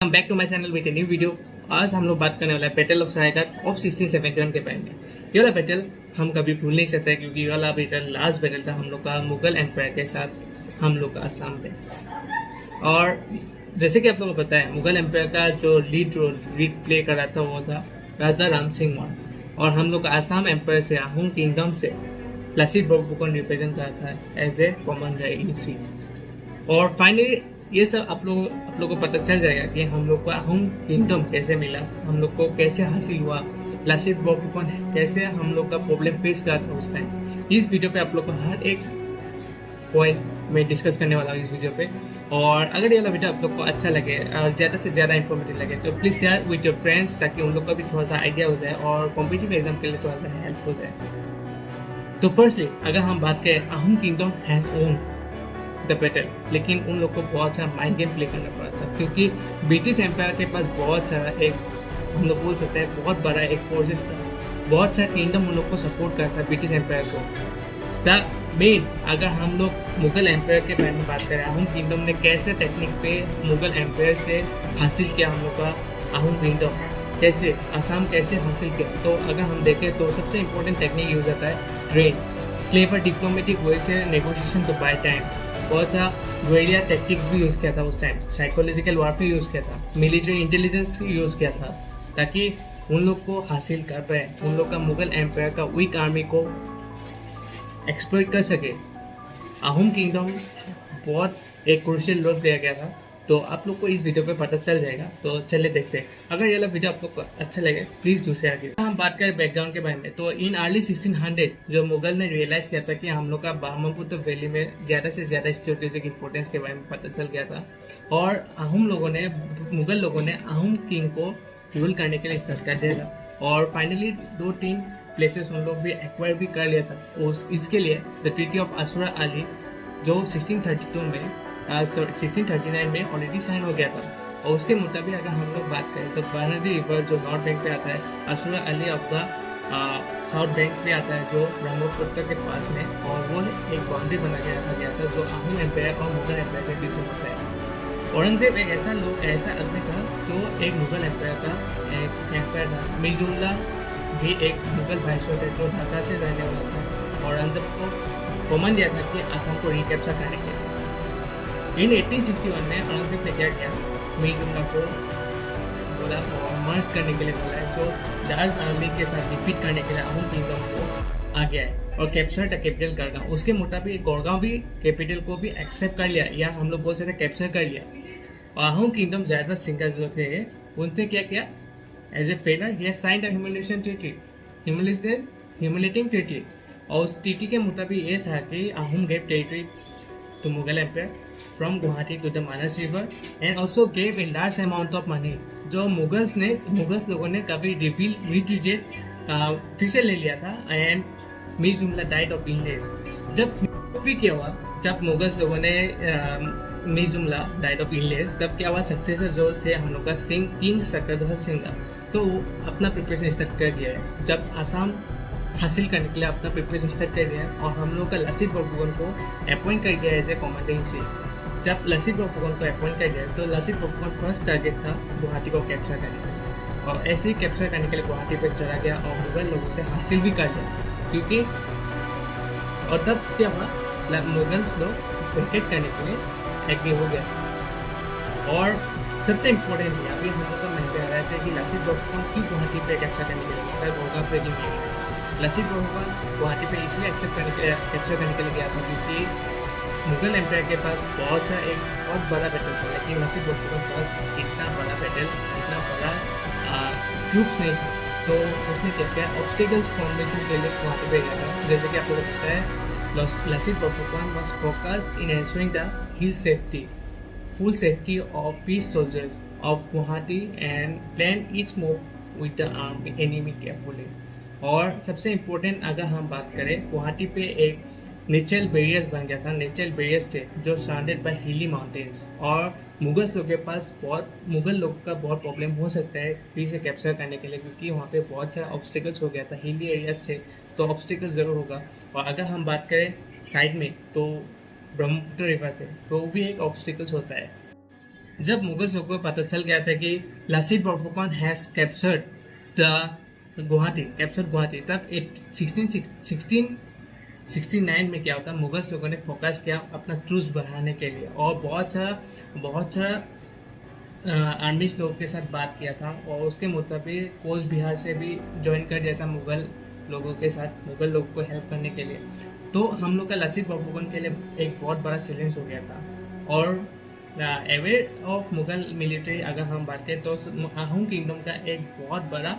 Welcome back to my channel with a new video. आज हम लोग बात करने वाला है बैटल ऑफ सरायघाट ऑफ 1671 के बारे में। ये वाला बैटल हम कभी भूल नहीं सकते क्योंकि ये वाला बैटल लास्ट बैटल था हम लोग का मुगल एम्पायर के साथ हम लोग का असम पे। और जैसे कि आप लोगों को पता है मुगल एम्पायर का जो लीड प्ले कर रहा था वो था राजा राम सिंह मान, और हम लोग का असम एम्पायर से अहोम किंगडम से लसीत बरफुकन रिप्रेजेंट करा था as a commander in chief. और फाइनली ये सब आप लोगों को पता चल जाएगा कि हम लोग को अहोम किंगडम कैसे मिला, हम लोग को कैसे हासिल हुआ, लसीत बरफुकन कैसे हम लोग का प्रॉब्लम फेस करा था उस टाइम। इस वीडियो पे आप लोग को हर एक पॉइंट में डिस्कस करने वाला हूँ इस वीडियो पे। और अगर ये वाला वीडियो आप लोग को अच्छा लगे और ज़्यादा से ज़्यादा इन्फॉर्मेटिव लगे तो please share with your friends ताकि उन लोग का भी थोड़ा सा आइडिया हो जाए और कॉम्पिटिटिव एग्जाम के लिए थोड़ा सा हेल्प हो जाए। तो फर्स्टली अगर हम बात करें Ahom kingdom has own the battle, लेकिन उन लोग को बहुत सारा माइंड गेम प्ले करना पड़ा था क्योंकि ब्रिटिश एम्पायर के पास बहुत सारा एक हम लोग बोल सकते हैं बहुत बड़ा एक फोर्सेस था, बहुत सारा किंगडम उन लोग को सपोर्ट करता था ब्रिटिश एम्पायर को। द मेन अगर हम लोग मुगल एम्पायर के बारे में बात करें अहोम किंगडम ने कैसे टेक्निक पे मुगल एम्पायर से हासिल किया हम लोग का अहोम किंगडम, कैसे असम कैसे हासिल किया, तो अगर हम देखें तो सबसे इम्पोर्टेंट टेक्निक यूज होता है ट्रेन, क्लेवर डिप्लोमेटिक वे से नेगोशिएशन टू बाय टाइम, बहुत सा गुएरिया टैक्टिक्स भी यूज़ किया था उस टाइम, साइकोलॉजिकल वारफेयर यूज़ किया था, मिलिट्री इंटेलिजेंस यूज़ किया था ताकि उन लोग को हासिल कर पाए, उन लोग का मुगल एम्पायर का वीक आर्मी को एक्सप्लॉइट कर सके। अहोम किंगडम बहुत एक क्रूशियल रोल प्ले किया था, तो आप लोग को इस वीडियो पे पता चल जाएगा। तो चलिए देखते हैं। अगर ये वाला वीडियो आप लोग को अच्छा लगे प्लीज़ डू शेयर कीजिए। हम बात करें बैकग्राउंड के बारे में तो इन अर्ली 1600 जो मुगल ने रियलाइज किया था कि हम लोग का ब्रह्मपुत्र वैली में ज़्यादा से ज़्यादा स्ट्रेटेजिक इंपॉर्टेंस के बारे में पता चल गया था, और मुगल लोगों ने अहोम किंग को रूल करने के लिए स्टार्ट कर दिया था। और फाइनली 2-3 प्लेसेस उन लोग भी एक्वायर भी कर लिया था। इसके लिए the treaty of Asura Ali जो 1639 में ऑलरेडी साइन हो गया था, और उसके मुताबिक अगर हम लोग बात करें तो बारनदी रिवर जो नॉर्थ बैंक पे आता है, Asura Ali of the south bank पे आता है जो ब्रह्मपुत्र के पास में, और वो एक बाउंड्री बना के रखा गया था जो अहोम एम्पायर और मुगल एम्पायर के बीच में होता है। औरंगजेब एक ऐसा आदमी था जो एक मुगल एम्पायर का एक एम्पायर था। मिर्जुल्ला भी एक मुगल भाईसो थे जो ढाका से रहने वाला था। औरंगजेब को कॉमन दिया था कि असम को रिकैप्चर करने के लिए। इन 1861 में औरंगजेब ने क्या किया, मिर्जुल्ला को बोला और मर्ज करने के लिए बोला है जो लार्ज आर्मी के साथ डिफीट करने के लिए अहोम किंगडम को आ गया है और कैप्चर द कैपिटल गुड़गांव। उसके मुताबिक गुड़गांव भी कैपिटल को भी एक्सेप्ट कर लिया, या हम लोग बोल सकते हैं कैप्चर कर लिया। और अहोम किंगडम ज़्यादा सिंगर जो थे उनने क्या किया, as a failure he signed a humiliating treaty, और उस ट्रीटी के मुताबिक ये था कि Ahom gave territory to Mughal empire from Guwahati to the Manas river and also gave a large amount of money, जो मुगल्स लोगों ने कभी रिट्रीटेड फिर से ले लिया था। एंड मीर जुमला डाइड ऑफ इलनेस। जब क्या हुआ, जब मुगल्स लोगों ने मीर जुमला डाइड ऑफ इलनेस, तब क्या हुआ, सक्सेसर जो थे हम लोग का किंग चक्रधर सिंह का, तो अपना प्रिपरेशन स्टार्ट कर दिया है। जब आसाम हासिल करने के लिए अपना प्रिपरेशन स्टार्ट कर दिया है, और हम लोग का लसीत बरफुकन को अपॉइंट कर दिया as a commander in chief. जब लसीत बरफुकन को अपॉइंट कर दिया तो लसीत बरफुकन फर्स्ट टारगेट था गुवाहाटी को कैप्चर करने, और ऐसे ही कैप्चर करने के लिए गुवाहाटी पर चला गया और मुगल लोगों से हासिल भी कर लिया क्योंकि। और तब क्या हुआ, मुगल्स लोग विकेट करने के लिए एग्री हो गया। और सबसे इम्पोर्टेंट है अभी हम लोग का महंगे आ रहा था कि लसीत बरफुकन क्यों गुवाहाटी पे कैप्चर करने के लिए गया था, गुड़गांव पे क्यों गया। लसीत बरफुकन गुवाहाटी पे इसलिए कैप्चर करने के लिए गया था क्योंकि मुगल एम्पायर के पास बहुत बड़ा बैटल था, लेकिन लसीत बरफुकन के पास इतना बड़ा बैटल, इतना बड़ा ट्रूप्स नहीं था, तो उसने क्या किया, ऑब्स्टिकल्स फॉर्मेशन के लिए गुवाहाटी पे गया था। जैसे कि आपको पता है Lachit Borphukan was focused in ensuring the full safety of peace soldiers of Guwahati and planned each move with the enemy carefully। और सबसे इम्पोर्टेंट अगर हम बात करें, गुवाहाटी पे एक नेचुरल बैरियर्स बन गया था। नेचुरल बैरियर्स थे जो सराउंडेड बाय हिली माउंटेन्स, और मुगल लोगों का बहुत प्रॉब्लम हो सकता है फिर से कैप्चर करने के लिए क्योंकि वहाँ पे बहुत सारा ऑब्स्टिकल्स हो गया था, हिली एरियाज थे तो ऑब्स्टिकल्स ज़रूर होगा। और अगर हम बात करें साइड में तो ब्रह्मपुत्र रिवर थे तो वो भी एक ऑब्स्टिकल्स होता है। जब मुगल्स लोगों को पता चल गया था कि Lachit Borphukan has captured the Guwahati, तब 1669 में क्या होता, मुगल्स लोगों ने फोकस किया अपना ट्रूस बढ़ाने के लिए और बहुत सारा आर्मीज लोगों के साथ बात किया था और उसके मुताबिक कोच बिहार से भी ज्वाइन कर दिया था मुगल लोगों के साथ, मुगल लोगों को हेल्प करने के लिए। तो हम लोग का लासित बोरफुकन के लिए एक बहुत बड़ा चैलेंज हो गया था। और अवेयर ऑफ मुगल मिलिट्री अगर हम बात करें तो अहोम किंगडम का एक बहुत बड़ा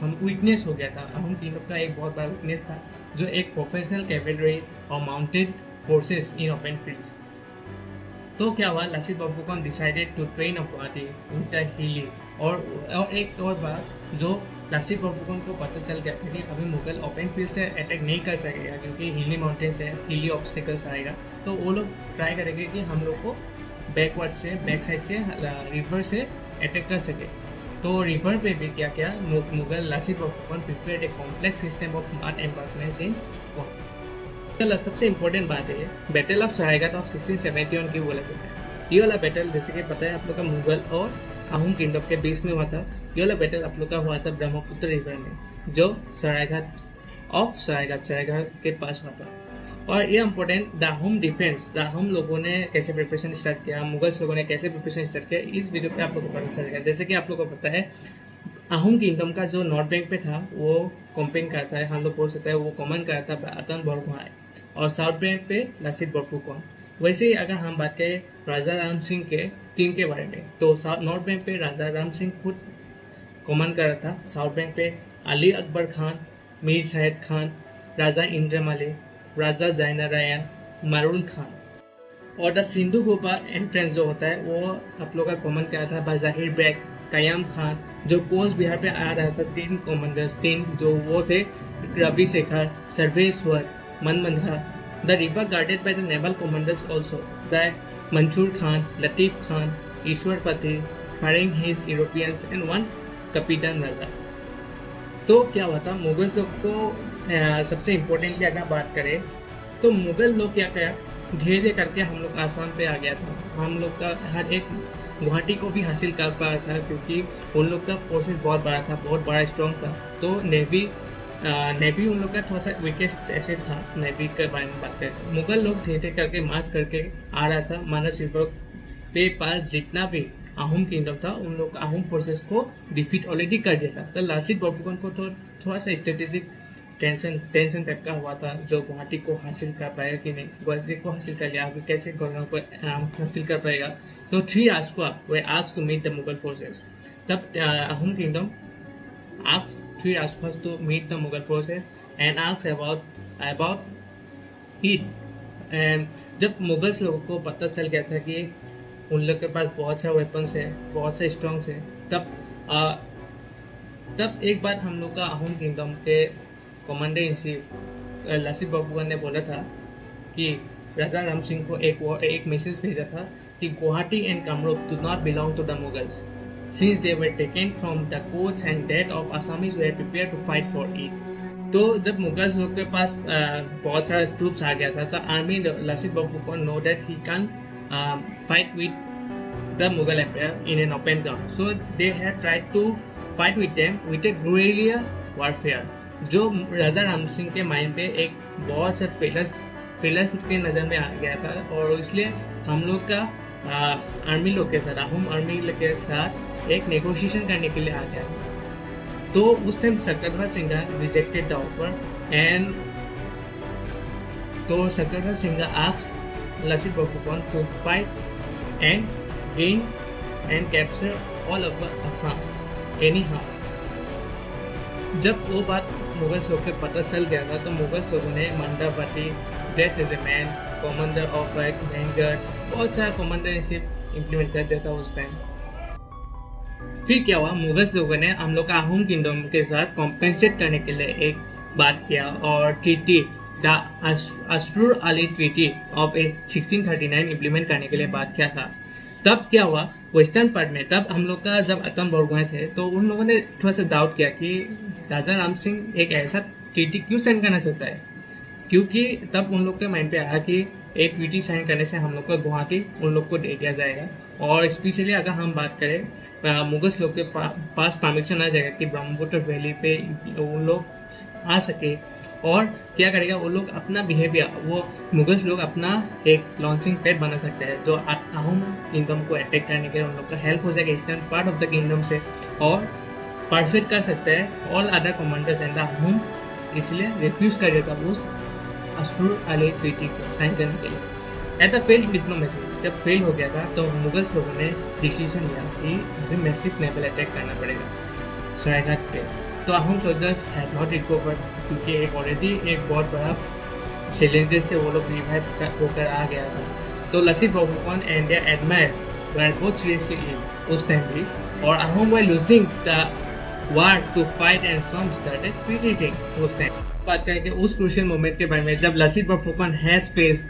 हम वीकनेस हो गया था। अहोम किंगडम का एक बहुत बड़ा वीकनेस था जो एक प्रोफेशनल कैवेलरी और mounted forces in open fields. तो क्या हुआ, Lachit Borphukan decided to train a Guwahati with the hilly. और एक और बात जो लासित बोरफुकन को पता चल गया था कि अभी मुगल ओपन फील्ड से अटैक नहीं कर सकेगा क्योंकि हिली माउंटेन्स है, हिली ऑब्स्टिकल्स आएगा। तो वो लोग ट्राई करेंगे कि हम लोग को बैक साइड से रिवर से अटैक कर सके। तो रिवर पे भी क्या क्या Mughal Lachit Borphukan prepared a complex system of mud embankments in. सबसे इम्पोर्टेंट बात है बैटल ऑफ सरायघाट ऑफ 1671 की बोला जाता है। ये वाला बैटल जैसे कि पता है आप लोग का मुगल और अहोम किंगडम के बीच में हुआ था। ये वाला बैटल आप लोग का हुआ था ब्रह्मपुत्र रिवर में जो सरायघाट के पास हुआ था। और ये important the home defence, the home लोगों ने कैसे प्रिपरेशन स्टार्ट किया, मुगल्स लोगों ने कैसे प्रिपरेशन स्टार्ट किया, इस वीडियो पे आप लोगों को पता चलेगा। जैसे कि आप लोगों को पता है अहोम किंगडम का जो नॉर्थ बैंक पे था वो कॉम्पेन करता है, हम लोग बोल सकते हैं वो कॉमन करता है अतन बोरगोहाई, और साउथ बैंक पे लासित बोरफुकन। वैसे ही अगर हम बात करें राजा राम सिंह के टीम के बारे में तो नॉर्थ बैंक पे राजा राम सिंह खुद कॉमन कर रहा था, साउथ बैंक पे अली अकबर खान, मीर सैयद खान, राजा इंद्रमली, राजा जैनारायण, मरून खान। और द सिंधु गुफा एंट्रेंस जो होता है वो आप लोग का कॉमन क्या था बाजाहिर बेग, कयाम खान, जो कोच बिहार पे आ रहा था। तीन कॉमंडर्स जो वो थे Ravi Shekhar, Sarveshwar, Manmandha. The river guarded by the naval commanders also the Mansur Khan, Latif Khan, Ishwarpati, firing his Europeans and one captain Raja. तो क्या हुआ था मुगल्स लोग को सबसे इम्पोर्टेंटली अगर बात करें तो मुगल लोग क्या किया, धीरे धीरे करके हम लोग आसाम पे आ गया था। हम लोग का हर एक गुवाहाटी को भी हासिल कर पा रहा था क्योंकि उन लोग का फोर्सेस बहुत बड़ा था, बहुत बड़ा स्ट्रॉन्ग था। तो नेवी उन लोग का थोड़ा सा वीकेस्ट ऐसे था। नेवी के बारे में बात करें मुगल लोग धीरे धीरे करके मार्च करके आ रहा था। मानस रिवर पे पास जितना भी अहोम किंगडम था उन लोग अहोम फोर्सेस को डिफीट ऑलरेडी कर दिया था। तो लासित बोरफुकन को तो थोड़ा सा स्ट्रेटेजिक टेंशन टाइप का हुआ था जो गुवाहाटी को हासिल कर पाएगा कि नहीं, गुवाहाटी को हासिल कर लिया, अभी कैसे गवर्नर को हासिल कर पाएगा। तो 3 Ashwa were asked to meet the Mughal forces. तब Ahom kingdom asked 3 Ashwas to meet the Mughal forces and asked about it. जब मुगल्स लोगों को पता चल गया था कि उन लोग के पास बहुत सारे वेपन्स है, बहुत से स्ट्रॉन्ग्स है, तब एक बार हम लोग का अहोम किंगडम के commander in chief Lasit Borphukan ने बोला था कि राजा राम सिंह को एक मैसेज भेजा था कि Guwahati and Kamrup do not belong to the Mughals since they were taken from the Koch and death of Assamese were prepare to fight for it. तो जब मुगल्स लोग के पास बहुत सारे ट्रूप्स आ गया था तो army Lachit Borphukan know that he can fight with the Mughal Empire in an open ground. So they had tried to fight with them with a guerrilla warfare. जो राजा राम सिंह के माइंड पे एक बहुत सा फेलर्स के नज़र में आ गया था और इसलिए हम लोग का आर्मी लोग के साथ अहोम आर्मी के साथ एक नेगोशिएशन करने के लिए आ गया। तो उस time Sakkarbha Singha rejected the offer and तो Sakkarbha Singha asked Lachit Borphukan to fight and gain and capture all over Assam anyhow। जब वो बात मुगल्स लोग के पता चल गया था तो मुगल्स लोगों ने Mandapati, dress as a man, commander of वेंगर, बहुत सारा कमांडर इन चीफ इम्प्लीमेंट कर दिया था उस टाइम। फिर क्या हुआ, मुगल्स लोगों ने हम लोग का अहोम किंगडम के साथ कॉम्पेंसेट करने के लिए एक बात किया और treaty the Asfur Ali treaty of 1639 implement करने के लिए बात किया था। तब क्या हुआ, वेस्टर्न पार्ट में तब हम लोग का जब अतम बोरगोहाई थे तो उन लोगों ने थोड़ा सा डाउट किया कि राजा राम सिंह एक ऐसा ट्रीटी क्यों साइन करना चाहता है, क्योंकि तब उन लोग के माइंड पे आया कि एक ट्वीटी साइन करने से हम लोग को गुवाहाटी उन लोग को दे दिया जाएगा। और स्पेशली अगर हम बात करें मुगल्स लोग के पास परमिशन आ जाएगा कि ब्रह्मपुत्र वैली पे उन लोग आ सके। और क्या करेगा वो लोग अपना बिहेवियर, वो मुगल्स लोग अपना एक लॉन्चिंग पैड बना सकते हैं जो अहोम किंगडम को अटैक करने के लिए उन लोग का हेल्प हो जाएगा eastern part of the kingdom से, और परफेक्ट कर सकते हैं all other commanders and the Ahom, इसलिए रिफ्यूज कर देता उस असुर अली ट्रीटी को साइन करने के लिए। एट द फेल्ड डिप्लोमेसी, जब फेल हो गया था तो मुगल्स लोगों ने डिसीजन लिया कि अभी मैसिव नेवल अटैक करना पड़ेगा सरायघाट पे। तो Ahom soldiers had not recovered, क्योंकि एक ऑलरेडी एक बहुत बड़ा चैलेंजेस से वो लोग रिवाइव होकर आ गया था। तो Lachit Borphukan and their admiral were both seriously ill उस टाइम भी, और Ahom were losing the war to fight and some started retreating उस टाइम। बात करें कि उस क्रूशियल मोमेंट के बारे में जब Lachit Borphukan has face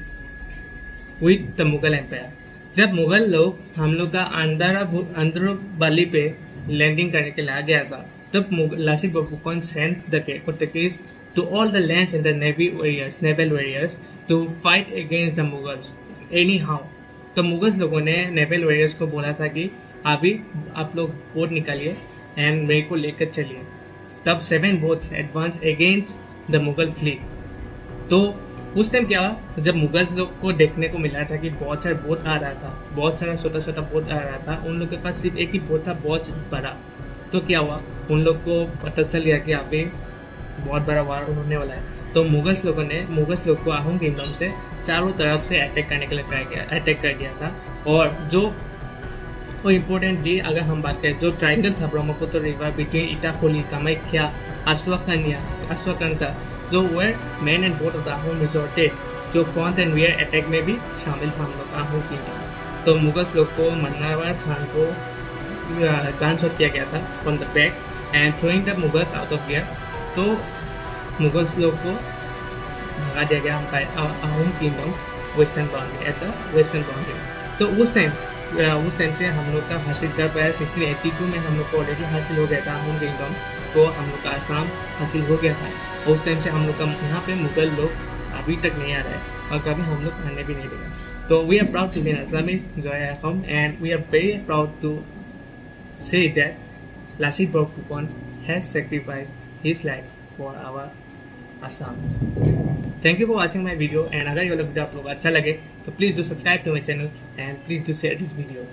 with the Mughal empire, जब मुगल लोग हम लोग का अंदरबाली पे लैंडिंग करने के लिए आ गया था, तब Lachit Borphukan sent the Kotakis to all the lands in the naval warriors to fight against the Mughals anyhow। तो मुगल्स लोगों ने नेवल वॉरियर्स को बोला था कि अभी आप लोग बोट निकालिए एंड मेरे को लेकर चलिए। तब 7 boats advance against the Mughal fleet. तो उस टाइम क्या हुआ, जब मुगल्स लोग को देखने को मिला था कि बहुत सारा बोट आ रहा था, बहुत सारा छोटा छोटा बोट आ रहा था, उन लोग के पास सिर्फ एक ही बोट था बहुत बड़ा। तो क्या हुआ, उन लोग को पता चल गया कि अभी बहुत बड़ा वार होने वाला है। तो मुगल्स लोग को अहोम किंगडम से चारों तरफ से अटैक करने के लिए अटैक कर दिया था। और जो वो इम्पोर्टेंटली अगर हम बात करें, जो ट्राइंगल था ब्रह्मपुत्र रिवर बिटवीन इटाखोली, कामाख्या, अश्वकंता, जो where man and boat of the Ahom resorted, जो फ्रंट एंड रियर अटैक में भी शामिल था हम लोग का अहोम किंगडम। तो मुगल्स लोग को मन्नावर खान को गन शॉट किया गया था from the back and throwing the Mughals out of gear. तो मुगल्स लोग को भगा दिया गया Ahom kingdom western boundary, at the western boundary. तो उस टाइम से हम लोग का हासिल कर पाया। 1682 में हम लोग को ऑलरेडी हासिल हो गया था अहोम किंगडम को, हम लोग का आसाम हासिल हो गया था। और उस टाइम से हम लोग का यहाँ पे मुगल लोग अभी तक नहीं आ रहा है और कभी हम लोग आने भी नहीं देगा। तो we are proud to be an Assamese, enjoy our home, and we are very proud to say that Lasit Borphukan has sacrificed his life for our Assam। Thank you for watching my video, and अगर ये वाला video आप लोग अच्छा लगे तो please do subscribe to my channel and please do share this video।